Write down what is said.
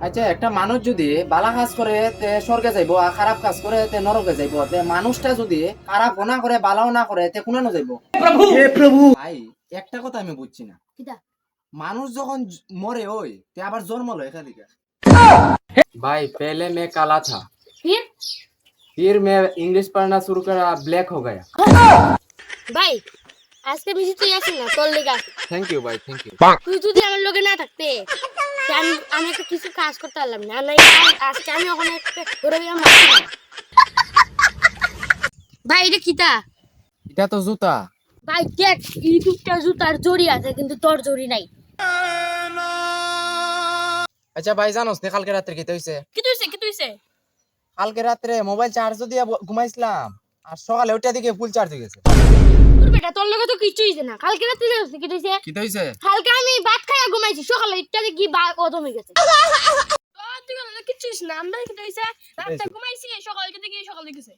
আচ্ছা, একটা মানুষ যদি বালা কাজ করে তে স্বর্গে যাইবো আর খারাপ কাজ করে তে নরকে যাইবো, তে মানুষটা যদি খারাপ না করে বালাও না করে তে কোনানো যাইবো? ভাই, একটা কথা আমি বুঝছি না, কিটা মানুষ যখন মরে ওই তে আবার জন্ম লয় এখান থেকে। भाई पहले मैं काला था, फिर फिर मैं इंग्लिश पढ़ना शुरू करा, ब्लैक हो गया। ভাই আজকে বেশি তুই আসিস না তোর লেগা। थैंक यू भाई, थैंक यू। তুই যদি আমার লগে না থাকতে তা আমি আমি একটা কিছু কাজ করতে পারলাম না। নাই আজকে আমি ওখানে একটা ঘুরে বেড়া মারছি না। ভাই এটা কিটা? এটা তো জুতা। ভাই দেখ এই দুটা জুতার জড়ি আছে কিন্তু তোর জড়ি নাই। আচ্ছা ভাই, জানোস তে কালকে রাত্রে কি হইছে? কি তুইছে কি তুইছে? কালকে রাত্রে মোবাইল চার্জ দিয়ে ঘুমাইছিলাম আর সকালে ওইটা দিকে ফুল চার্জ হয়ে গেছে। তোর বেটা তোর লগে তো কিছু হইছে না। কালকে রাতে কি তুইছে? কি হইছে? কালকে আমি ভাত খাইয়া ঘুমাইছি, সকালে ইত্যাদি কি কদম হয়ে গেছে। তুই কিছু হইছে না, আমরা কি হইছে? রাতে ঘুমাইছি, সকালে গিয়ে গেছে।